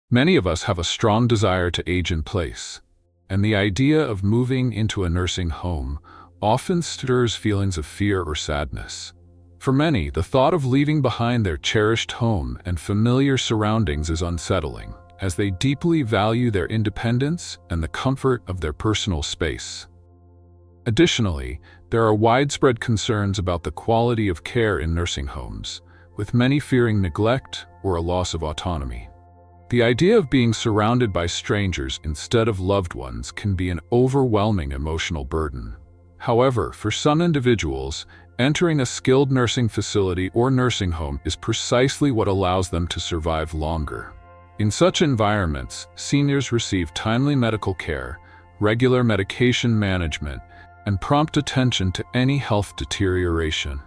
Many of us have a strong desire to age in place, and the idea of moving into a nursing home often stirs feelings of fear or sadness. For many, the thought of leaving behind their cherished home and familiar surroundings is unsettling, as they deeply value their independence and the comfort of their personal space. Additionally, there are widespread concerns about the quality of care in nursing homes, with many fearing neglect or a loss of autonomy. The idea of being surrounded by strangers instead of loved ones can be an overwhelming emotional burden. However, for some individuals, entering a skilled nursing facility or nursing home is precisely what allows them to survive longer. In such environments, seniors receive timely medical care, regular medication management, and prompt attention to any health deterioration.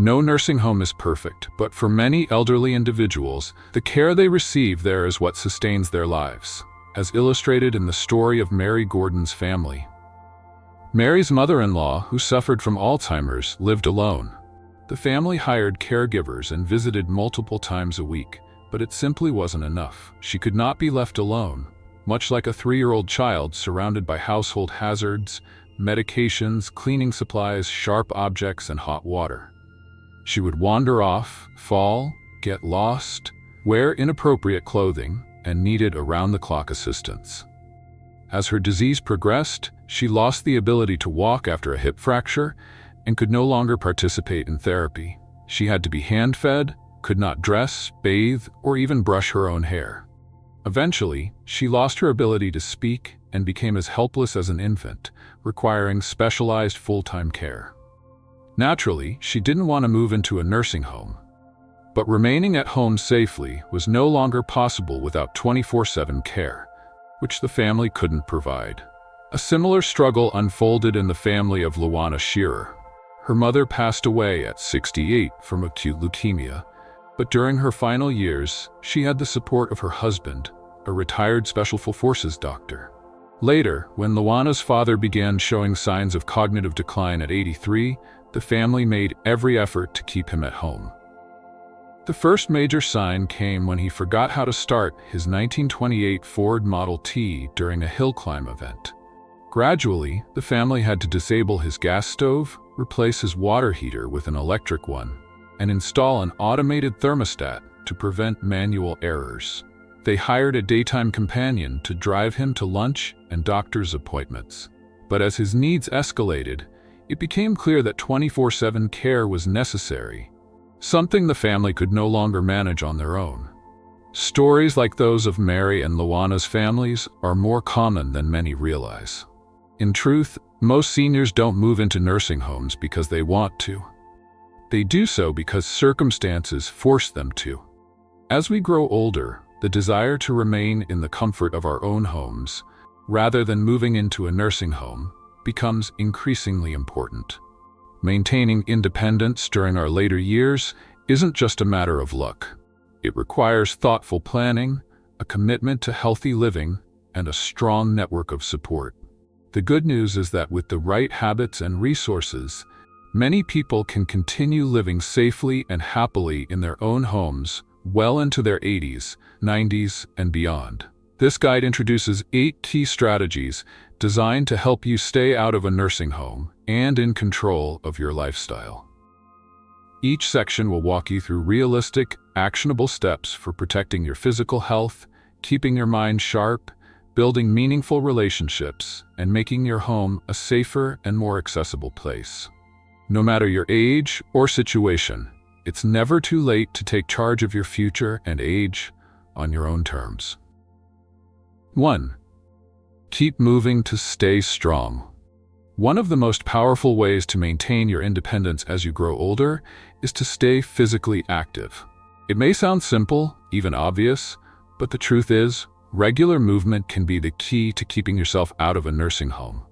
No nursing home is perfect, but for many elderly individuals, the care they receive there is what sustains their lives, as illustrated in the story of Mary Gordon's family. Mary's mother-in-law, who suffered from Alzheimer's, lived alone. The family hired caregivers and visited multiple times a week, but it simply wasn't enough. She could not be left alone, much like a 3-year-old child surrounded by household hazards, medications, cleaning supplies, sharp objects, and hot water. She would wander off, fall, get lost, wear inappropriate clothing, and needed around-the-clock assistance. As her disease progressed, she lost the ability to walk after a hip fracture and could no longer participate in therapy. She had to be hand-fed, could not dress, bathe, or even brush her own hair. Eventually, she lost her ability to speak and became as helpless as an infant, requiring specialized full-time care. Naturally, she didn't want to move into a nursing home, but remaining at home safely was no longer possible without 24/7 care, which the family couldn't provide. A similar struggle unfolded in the family of Luana Shearer. Her mother passed away at 68 from acute leukemia, but during her final years, she had the support of her husband, a retired Special Forces doctor. Later, when Luana's father began showing signs of cognitive decline at 83, the family made every effort to keep him at home. The first major sign came when he forgot how to start his 1928 Ford Model T during a hill climb event. Gradually, the family had to disable his gas stove, replace his water heater with an electric one, and install an automated thermostat to prevent manual errors. They hired a daytime companion to drive him to lunch and doctor's appointments. But as his needs escalated, it became clear that 24/7 care was necessary, something the family could no longer manage on their own. Stories like those of Mary and Luana's families are more common than many realize. In truth, most seniors don't move into nursing homes because they want to. They do so because circumstances force them to. As we grow older, the desire to remain in the comfort of our own homes, rather than moving into a nursing home, becomes increasingly important. Maintaining independence during our later years isn't just a matter of luck. It requires thoughtful planning, a commitment to healthy living, and a strong network of support. The good news is that with the right habits and resources, many people can continue living safely and happily in their own homes well into their 80s, 90s, and beyond. This guide introduces 8 key strategies designed to help you stay out of a nursing home and in control of your lifestyle. Each section will walk you through realistic, actionable steps for protecting your physical health, keeping your mind sharp, building meaningful relationships, and making your home a safer and more accessible place. No matter your age or situation, it's never too late to take charge of your future and age on your own terms. 1. Keep moving to stay strong. One of the most powerful ways to maintain your independence as you grow older is to stay physically active. It may sound simple, even obvious, but the truth is, regular movement can be the key to keeping yourself out of a nursing home.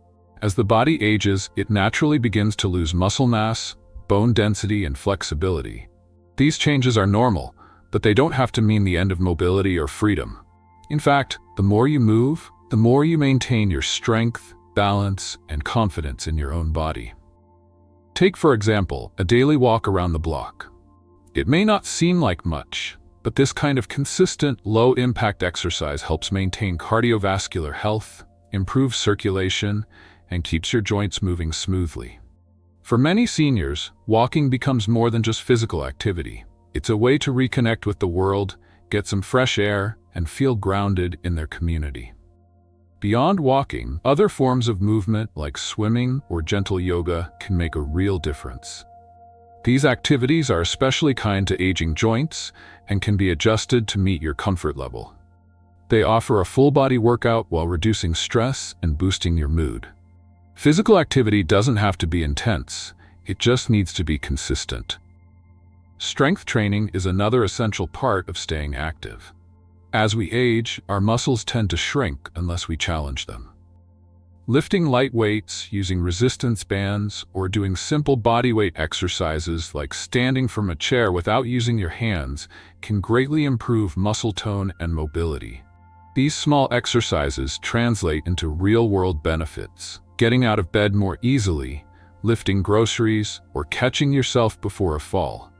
As the body ages, it naturally begins to lose muscle mass, bone density, and flexibility. These changes are normal, but they don't have to mean the end of mobility or freedom. In fact, the more you move, the more you maintain your strength, balance, and confidence in your own body. Take, for example, a daily walk around the block. It may not seem like much, But this kind of consistent, low-impact exercise helps maintain cardiovascular health, improves circulation, and keeps your joints moving smoothly. For many seniors, walking becomes more than just physical activity. It's a way to reconnect with the world, get some fresh air, and feel grounded in their community. Beyond walking, other forms of movement like swimming or gentle yoga can make a real difference. These activities are especially kind to aging joints and can be adjusted to meet your comfort level. They offer a full-body workout while reducing stress and boosting your mood. Physical activity doesn't have to be intense, it just needs to be consistent. Strength training is another essential part of staying active. As we age, our muscles tend to shrink unless we challenge them. Lifting light weights, using resistance bands, or doing simple bodyweight exercises like standing from a chair without using your hands can greatly improve muscle tone and mobility. These small exercises translate into real-world benefits, getting out of bed more easily, lifting groceries, or catching yourself before a fall.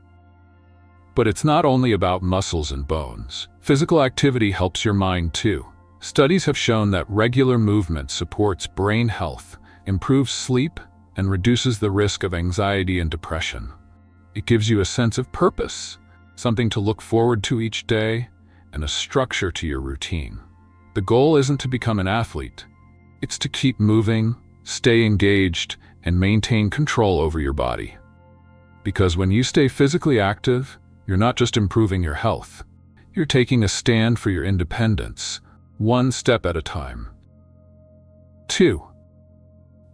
But it's not only about muscles and bones. Physical activity helps your mind too. Studies have shown that regular movement supports brain health, improves sleep, and reduces the risk of anxiety and depression. It gives you a sense of purpose, something to look forward to each day, and a structure to your routine. The goal isn't to become an athlete. It's to keep moving, stay engaged, and maintain control over your body. Because when you stay physically active, you're not just improving your health. You're taking a stand for your independence, one step at a time. 2.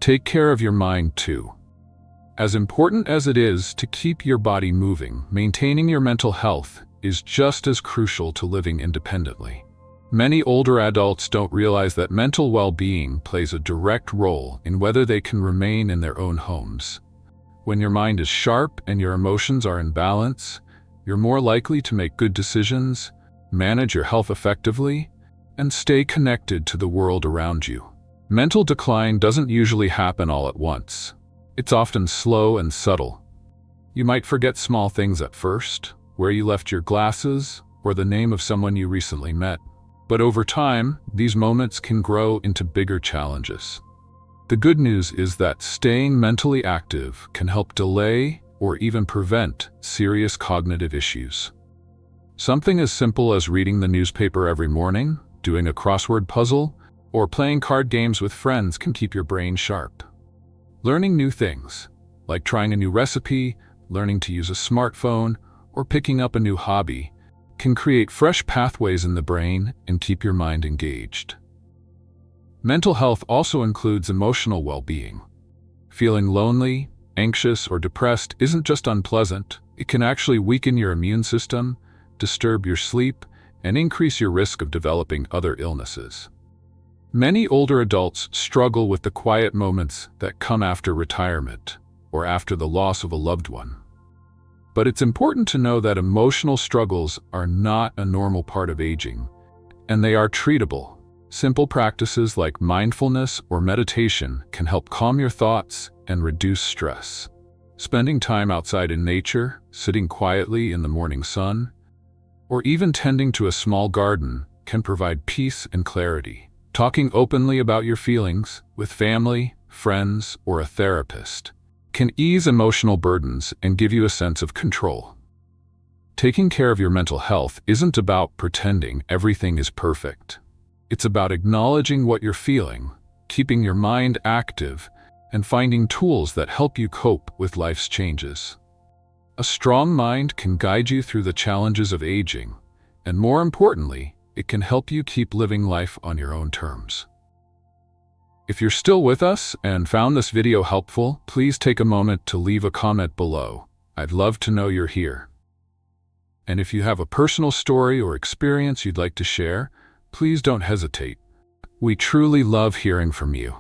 Take care of your mind too. As important as it is to keep your body moving, maintaining your mental health is just as crucial to living independently. Many older adults don't realize that mental well-being plays a direct role in whether they can remain in their own homes. When your mind is sharp and your emotions are in balance, you're more likely to make good decisions, manage your health effectively, and stay connected to the world around you. Mental decline doesn't usually happen all at once. It's often slow and subtle. You might forget small things at first, where you left your glasses, or the name of someone you recently met. But over time, these moments can grow into bigger challenges. The good news is that staying mentally active can help delay or even prevent serious cognitive issues. Something as simple as reading the newspaper every morning, doing a crossword puzzle, or playing card games with friends can keep your brain sharp. Learning new things, like trying a new recipe, learning to use a smartphone, or picking up a new hobby, can create fresh pathways in the brain and keep your mind engaged. Mental health also includes emotional well-being. Feeling lonely, anxious, or depressed isn't just unpleasant, it can actually weaken your immune system, disturb your sleep, and increase your risk of developing other illnesses. Many older adults struggle with the quiet moments that come after retirement or after the loss of a loved one. But it's important to know that emotional struggles are not a normal part of aging, and they are treatable. Simple practices like mindfulness or meditation can help calm your thoughts and reduce stress. Spending time outside in nature, sitting quietly in the morning sun, or even tending to a small garden can provide peace and clarity. Talking openly about your feelings with family, friends, or a therapist can ease emotional burdens and give you a sense of control. Taking care of your mental health isn't about pretending everything is perfect. It's about acknowledging what you're feeling, keeping your mind active, and finding tools that help you cope with life's changes. A strong mind can guide you through the challenges of aging, and more importantly, it can help you keep living life on your own terms. If you're still with us and found this video helpful, please take a moment to leave a comment below. I'd love to know you're here. And if you have a personal story or experience you'd like to share, please don't hesitate. We truly love hearing from you.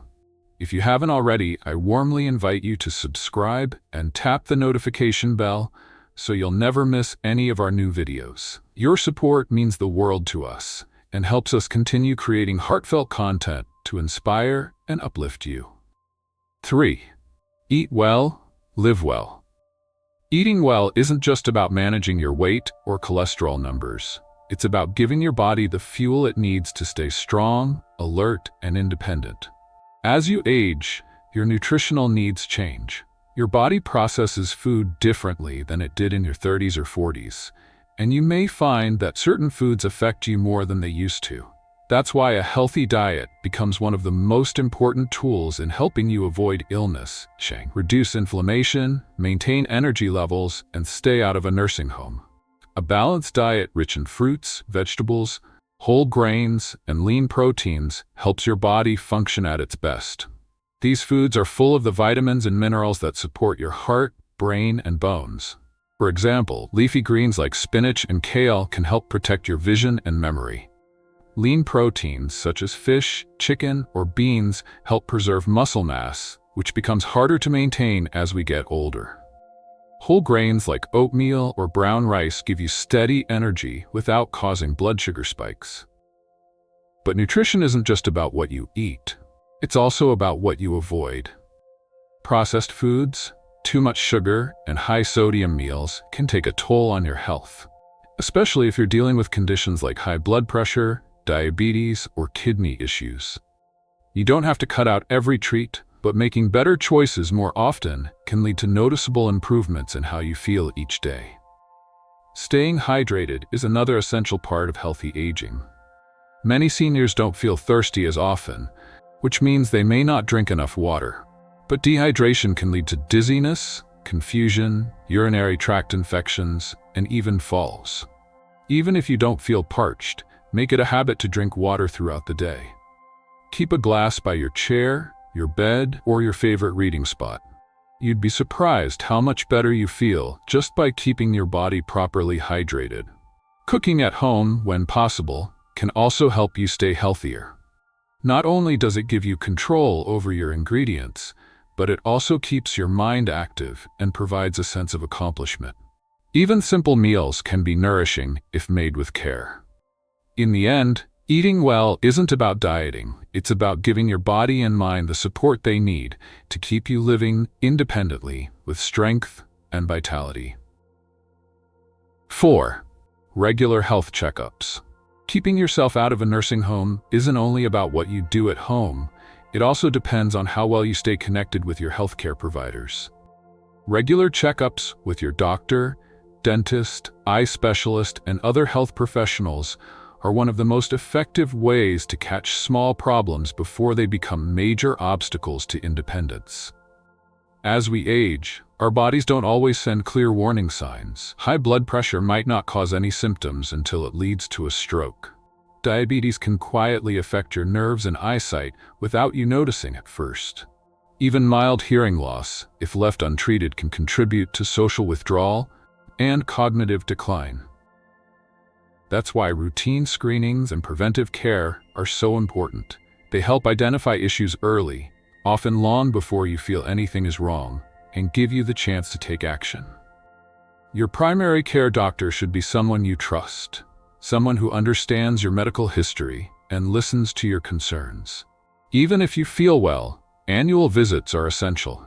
If you haven't already, I warmly invite you to subscribe and tap the notification bell so you'll never miss any of our new videos. Your support means the world to us and helps us continue creating heartfelt content to inspire and uplift you. 3. Eat well, live well. Eating well isn't just about managing your weight or cholesterol numbers. It's about giving your body the fuel it needs to stay strong, alert, and independent. As you age, your nutritional needs change. Your body processes food differently than it did in your 30s or 40s, and you may find that certain foods affect you more than they used to. That's why a healthy diet becomes one of the most important tools in helping you avoid illness, reduce inflammation, maintain energy levels, and stay out of a nursing home. A balanced diet rich in fruits, vegetables, whole grains, and lean proteins helps your body function at its best. These foods are full of the vitamins and minerals that support your heart, brain, and bones. For example, leafy greens like spinach and kale can help protect your vision and memory. Lean proteins such as fish, chicken, or beans help preserve muscle mass, which becomes harder to maintain as we get older. Whole grains like oatmeal or brown rice give you steady energy without causing blood sugar spikes. But nutrition isn't just about what you eat. It's also about what you avoid. Processed foods, too much sugar, and high-sodium meals can take a toll on your health, especially if you're dealing with conditions like high blood pressure, diabetes, or kidney issues. You don't have to cut out every treat, but making better choices more often can lead to noticeable improvements in how you feel each day. Staying hydrated is another essential part of healthy aging. Many seniors don't feel thirsty as often, which means they may not drink enough water. But dehydration can lead to dizziness, confusion, urinary tract infections, and even falls. Even if you don't feel parched, make it a habit to drink water throughout the day. Keep a glass by your chair, your bed, or your favorite reading spot. You'd be surprised how much better you feel just by keeping your body properly hydrated. Cooking at home, when possible, can also help you stay healthier. Not only does it give you control over your ingredients, but it also keeps your mind active and provides a sense of accomplishment. Even simple meals can be nourishing if made with care. In the end, eating well isn't about dieting. It's about giving your body and mind the support they need to keep you living independently with strength and vitality. 4. Regular health checkups. Keeping yourself out of a nursing home isn't only about what you do at home. It also depends on how well you stay connected with your healthcare providers. Regular checkups with your doctor, dentist, eye specialist, and other health professionals are one of the most effective ways to catch small problems before they become major obstacles to independence. As we age, our bodies don't always send clear warning signs. High blood pressure might not cause any symptoms until it leads to a stroke. Diabetes can quietly affect your nerves and eyesight without you noticing at first. Even mild hearing loss, if left untreated, can contribute to social withdrawal and cognitive decline. That's why routine screenings and preventive care are so important. They help identify issues early, often long before you feel anything is wrong, and give you the chance to take action. Your primary care doctor should be someone you trust, someone who understands your medical history and listens to your concerns. Even if you feel well, annual visits are essential.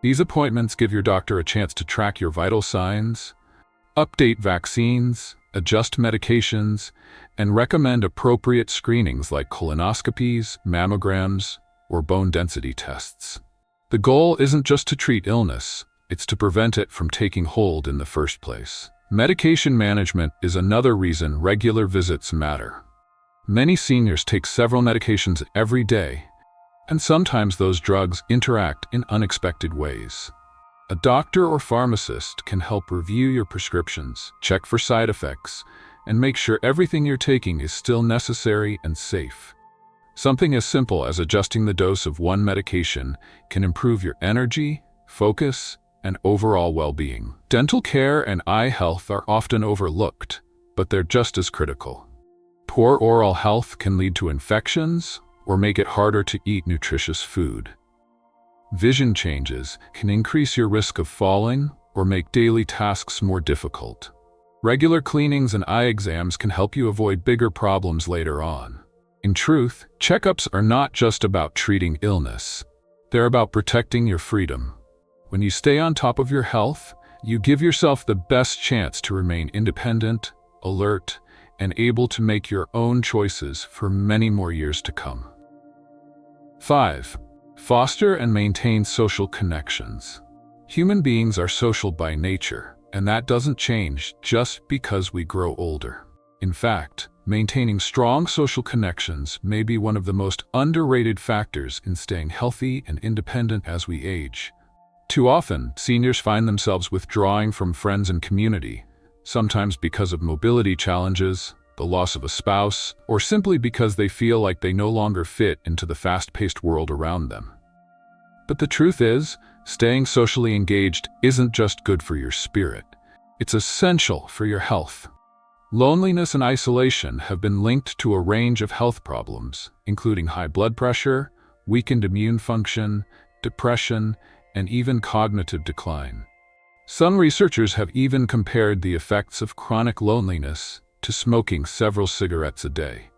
These appointments give your doctor a chance to track your vital signs, update vaccines, adjust medications, and recommend appropriate screenings like colonoscopies, mammograms, or bone density tests. The goal isn't just to treat illness, it's to prevent it from taking hold in the first place. Medication management is another reason regular visits matter. Many seniors take several medications every day, and sometimes those drugs interact in unexpected ways. A doctor or pharmacist can help review your prescriptions, check for side effects, and make sure everything you're taking is still necessary and safe. Something as simple as adjusting the dose of one medication can improve your energy, focus, and overall well-being. Dental care and eye health are often overlooked, but they're just as critical. Poor oral health can lead to infections or make it harder to eat nutritious food. Vision changes can increase your risk of falling or make daily tasks more difficult. Regular cleanings and eye exams can help you avoid bigger problems later on. In truth, checkups are not just about treating illness. They're about protecting your freedom. When you stay on top of your health, you give yourself the best chance to remain independent, alert, and able to make your own choices for many more years to come. 5. Foster and maintain social connections. Human beings are social by nature, and that doesn't change just because we grow older. In fact, maintaining strong social connections may be one of the most underrated factors in staying healthy and independent as we age. Too often, seniors find themselves withdrawing from friends and community, sometimes because of mobility challenges, the loss of a spouse, or simply because they feel like they no longer fit into the fast-paced world around them. But the truth is, staying socially engaged isn't just good for your spirit. It's essential for your health. Loneliness and isolation have been linked to a range of health problems, including high blood pressure, weakened immune function, depression, and even cognitive decline. Some researchers have even compared the effects of chronic loneliness to smoking several cigarettes a day.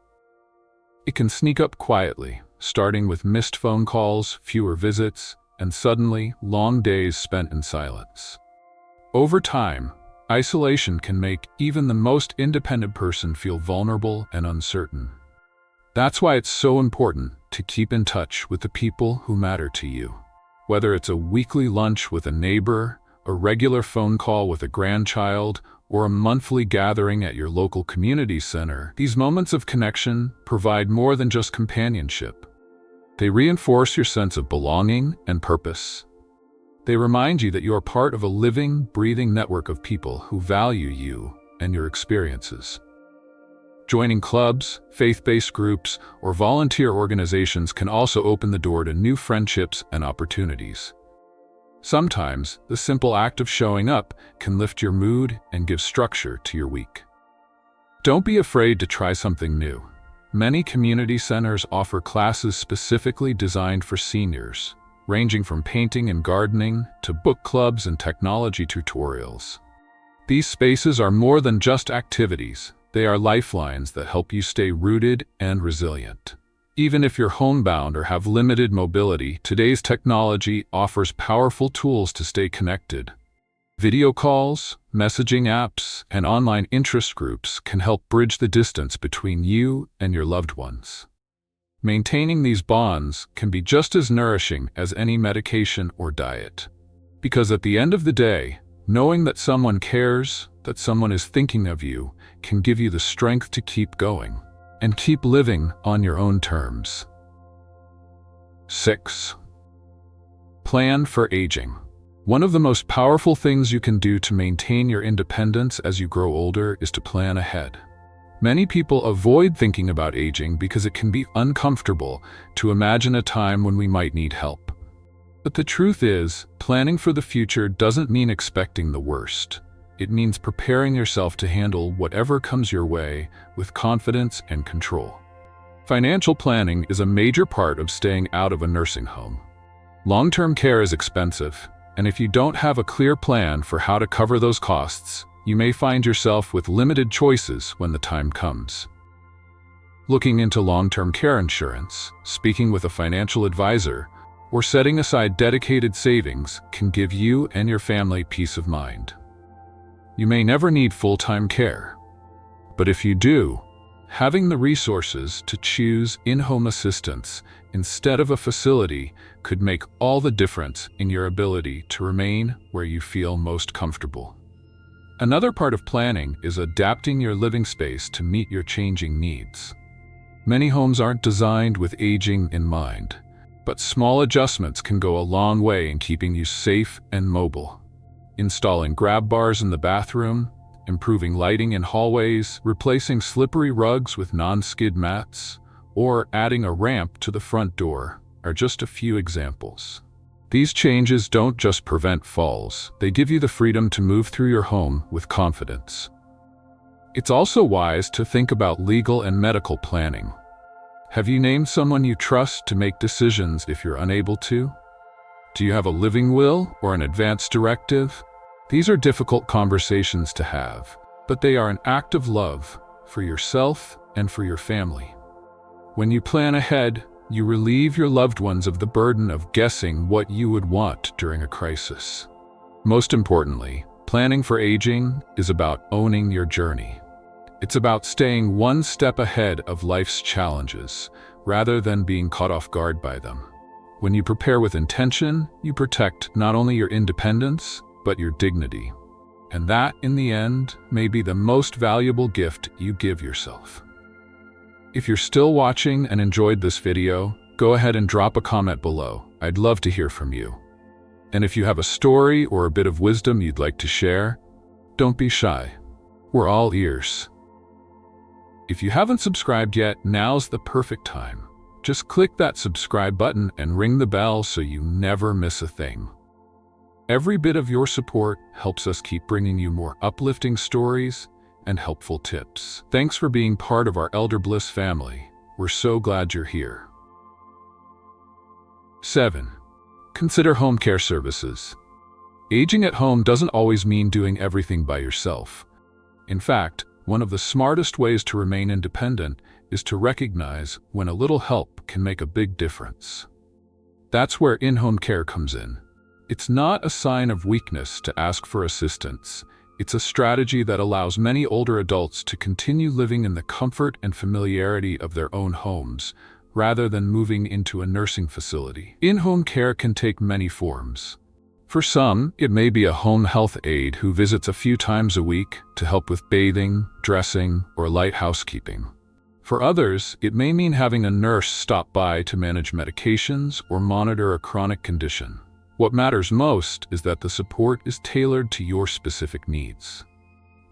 It can sneak up quietly, starting with missed phone calls, fewer visits, and suddenly long days spent in silence. Over time, isolation can make even the most independent person feel vulnerable and uncertain. That's why it's so important to keep in touch with the people who matter to you. Whether it's a weekly lunch with a neighbor, a regular phone call with a grandchild, or a monthly gathering at your local community center, these moments of connection provide more than just companionship. They reinforce your sense of belonging and purpose. They remind you that you are part of a living, breathing network of people who value you and your experiences. Joining clubs, faith-based groups, or volunteer organizations can also open the door to new friendships and opportunities. Sometimes, the simple act of showing up can lift your mood and give structure to your week. Don't be afraid to try something new. Many community centers offer classes specifically designed for seniors, ranging from painting and gardening to book clubs and technology tutorials. These spaces are more than just activities. They are lifelines that help you stay rooted and resilient. Even if you're homebound or have limited mobility, today's technology offers powerful tools to stay connected. Video calls, messaging apps, and online interest groups can help bridge the distance between you and your loved ones. Maintaining these bonds can be just as nourishing as any medication or diet. Because at the end of the day, knowing that someone cares, that someone is thinking of you, can give you the strength to keep going and keep living on your own terms. 6. Plan for aging. One of the most powerful things you can do to maintain your independence as you grow older is to plan ahead. Many people avoid thinking about aging because it can be uncomfortable to imagine a time when we might need help. But the truth is, planning for the future doesn't mean expecting the worst. It means preparing yourself to handle whatever comes your way with confidence and control. Financial planning is a major part of staying out of a nursing home. Long-term care is expensive, and if you don't have a clear plan for how to cover those costs, you may find yourself with limited choices when the time comes. Looking into long-term care insurance, speaking with a financial advisor, or setting aside dedicated savings can give you and your family peace of mind. You may never need full-time care, but if you do, having the resources to choose in-home assistance instead of a facility could make all the difference in your ability to remain where you feel most comfortable. Another part of planning is adapting your living space to meet your changing needs. Many homes aren't designed with aging in mind, but small adjustments can go a long way in keeping you safe and mobile. Installing grab bars in the bathroom, improving lighting in hallways, replacing slippery rugs with non-skid mats, or adding a ramp to the front door are just a few examples. These changes don't just prevent falls, they give you the freedom to move through your home with confidence. It's also wise to think about legal and medical planning. Have you named someone you trust to make decisions if you're unable to? Do you have a living will or an advance directive? These are difficult conversations to have, but they are an act of love for yourself and for your family. When you plan ahead, you relieve your loved ones of the burden of guessing what you would want during a crisis. Most importantly, Planning for aging is about owning your journey. It's about staying one step ahead of life's challenges, rather than being caught off guard by them. When you prepare with intention, you protect not only your independence, but your dignity. And that, in the end, may be the most valuable gift you give yourself. If you're still watching and enjoyed this video, go ahead and drop a comment below. I'd love to hear from you. And if you have a story or a bit of wisdom you'd like to share, don't be shy. We're all ears. If you haven't subscribed yet, now's the perfect time. Just click that subscribe button and ring the bell so you never miss a thing. Every bit of your support helps us keep bringing you more uplifting stories and helpful tips. Thanks for being part of our Elder Bliss family. We're so glad you're here. 7. Consider home care services. Aging at home doesn't always mean doing everything by yourself. In fact, one of the smartest ways to remain independent is to recognize when a little help can make a big difference. That's where in-home care comes in. It's not a sign of weakness to ask for assistance. It's a strategy that allows many older adults to continue living in the comfort and familiarity of their own homes, rather than moving into a nursing facility. In-home care can take many forms. For some, it may be a home health aide who visits a few times a week to help with bathing, dressing, or light housekeeping. For others, it may mean having a nurse stop by to manage medications or monitor a chronic condition. What matters most is that the support is tailored to your specific needs.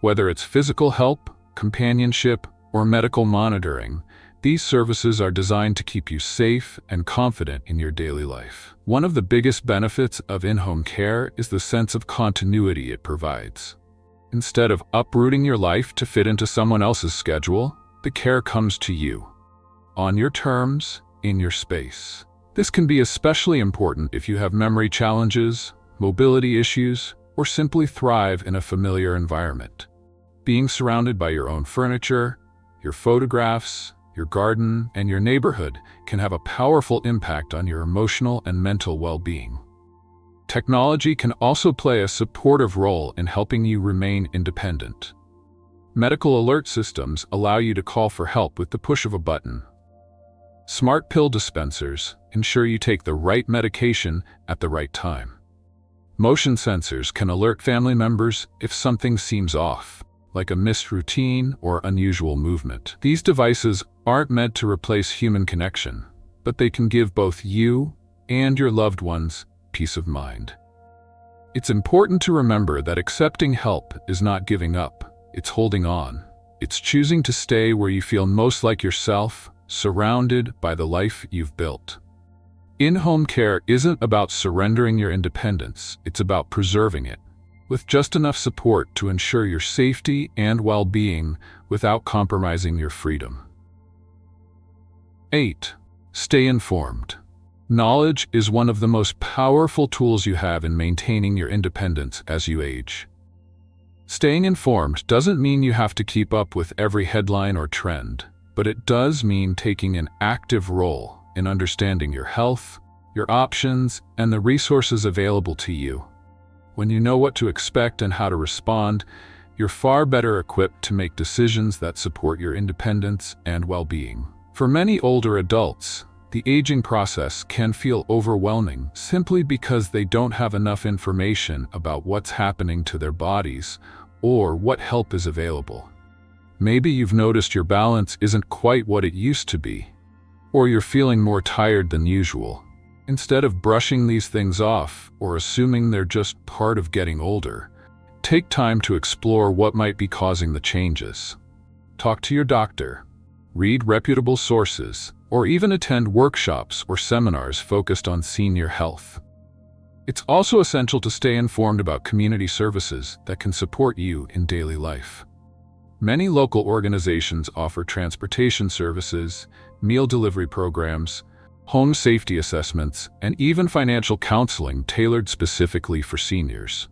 Whether it's physical help, companionship, or medical monitoring, these services are designed to keep you safe and confident in your daily life. One of the biggest benefits of in-home care is the sense of continuity it provides. Instead of uprooting your life to fit into someone else's schedule, the care comes to you, on your terms, in your space. This can be especially important if you have memory challenges, mobility issues, or simply thrive in a familiar environment. Being surrounded by your own furniture, your photographs, your garden, and your neighborhood can have a powerful impact on your emotional and mental well-being. Technology can also play a supportive role in helping you remain independent. Medical alert systems allow you to call for help with the push of a button. Smart pill dispensers ensure you take the right medication at the right time. Motion sensors can alert family members if something seems off, like a missed routine or unusual movement. These devices aren't meant to replace human connection, but they can give both you and your loved ones peace of mind. It's important to remember that accepting help is not giving up, it's holding on. It's choosing to stay where you feel most like yourself, surrounded by the life you've built. In-home care isn't about surrendering your independence, it's about preserving it, with just enough support to ensure your safety and well-being without compromising your freedom. 8. Stay informed. Knowledge is one of the most powerful tools you have in maintaining your independence as you age. Staying informed doesn't mean you have to keep up with every headline or trend, but it does mean taking an active role in understanding your health, your options, and the resources available to you. When you know what to expect and how to respond, you're far better equipped to make decisions that support your independence and well-being. For many older adults, the aging process can feel overwhelming simply because they don't have enough information about what's happening to their bodies or what help is available. Maybe you've noticed your balance isn't quite what it used to be, or you're feeling more tired than usual. Instead of brushing these things off or assuming they're just part of getting older, take time to explore what might be causing the changes. Talk to your doctor, read reputable sources, or even attend workshops or seminars focused on senior health. It's also essential to stay informed about community services that can support you in daily life. Many local organizations offer transportation services, meal delivery programs, home safety assessments, and even financial counseling tailored specifically for seniors.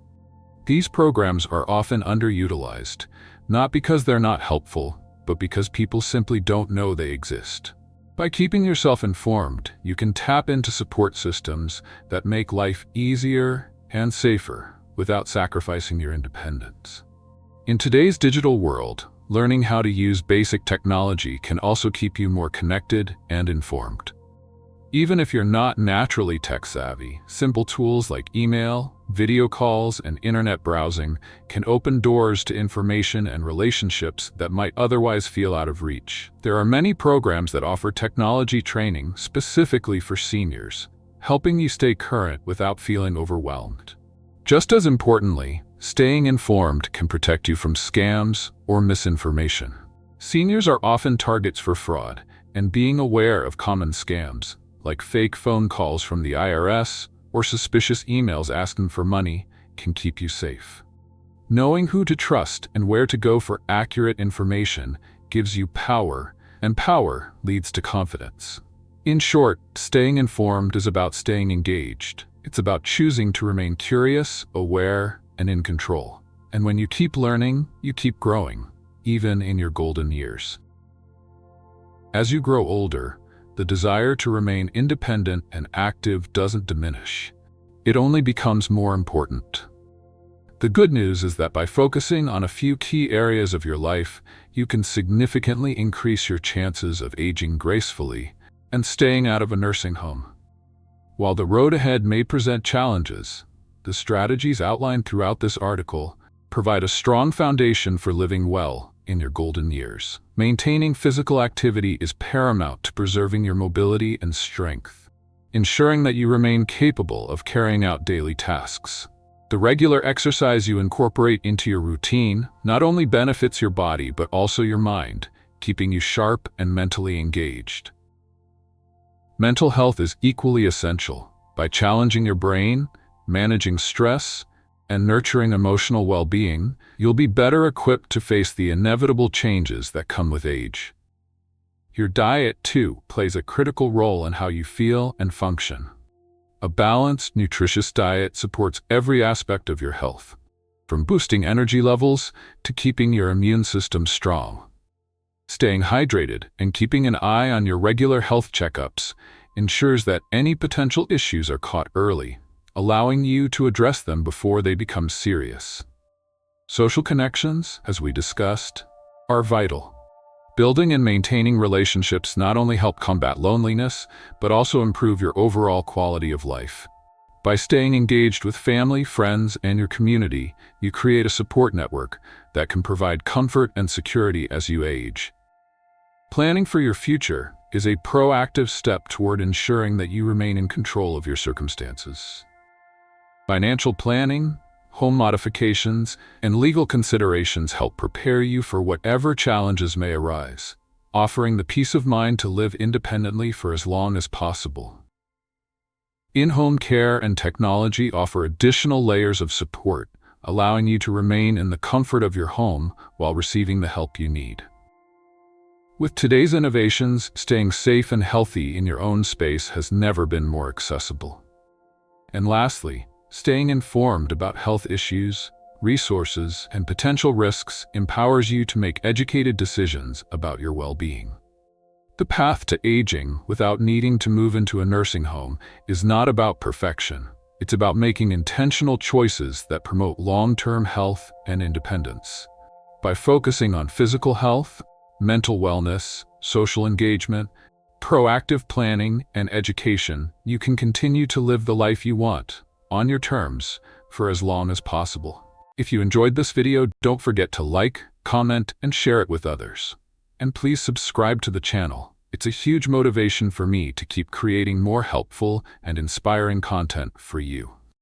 These programs are often underutilized, not because they're not helpful, but because people simply don't know they exist. By keeping yourself informed, you can tap into support systems that make life easier and safer, without sacrificing your independence. In today's digital world, learning how to use basic technology can also keep you more connected and informed. Even if you're not naturally tech-savvy, simple tools like email, video calls, and internet browsing can open doors to information and relationships that might otherwise feel out of reach. There are many programs that offer technology training specifically for seniors, helping you stay current without feeling overwhelmed. Just as importantly, staying informed can protect you from scams or misinformation. Seniors are often targets for fraud, and being aware of common scams, like fake phone calls from the IRS or suspicious emails asking for money, can keep you safe. Knowing who to trust and where to go for accurate information gives you power, and power leads to confidence. In short, staying informed is about staying engaged. It's about choosing to remain curious, aware, and in control. And when you keep learning, you keep growing, even in your golden years. As you grow older, the desire to remain independent and active doesn't diminish. It only becomes more important. The good news is that by focusing on a few key areas of your life, you can significantly increase your chances of aging gracefully and staying out of a nursing home. While the road ahead may present challenges, the strategies outlined throughout this article provide a strong foundation for living well in your golden years. Maintaining physical activity is paramount to preserving your mobility and strength, ensuring that you remain capable of carrying out daily tasks. The regular exercise you incorporate into your routine not only benefits your body but also your mind, keeping you sharp and mentally engaged. Mental health is equally essential. By challenging your brain, managing stress, and nurturing emotional well-being, you'll be better equipped to face the inevitable changes that come with age. Your diet, too, plays a critical role in how you feel and function. A balanced, nutritious diet supports every aspect of your health, from boosting energy levels to keeping your immune system strong. Staying hydrated and keeping an eye on your regular health checkups ensures that any potential issues are caught early, allowing you to address them before they become serious. Social connections, as we discussed, are vital. Building and maintaining relationships not only help combat loneliness, but also improve your overall quality of life. By staying engaged with family, friends, and your community, you create a support network that can provide comfort and security as you age. Planning for your future is a proactive step toward ensuring that you remain in control of your circumstances. Financial planning, home modifications, and legal considerations help prepare you for whatever challenges may arise, offering the peace of mind to live independently for as long as possible. In-home care and technology offer additional layers of support, allowing you to remain in the comfort of your home while receiving the help you need. With today's innovations, staying safe and healthy in your own space has never been more accessible. And lastly, staying informed about health issues, resources, and potential risks empowers you to make educated decisions about your well-being. The path to aging without needing to move into a nursing home is not about perfection. It's about making intentional choices that promote long-term health and independence. By focusing on physical health, mental wellness, social engagement, proactive planning, and education, you can continue to live the life you want, on your terms, for as long as possible. If you enjoyed this video, don't forget to like, comment, and share it with others. And please subscribe to the channel. It's a huge motivation for me to keep creating more helpful and inspiring content for you.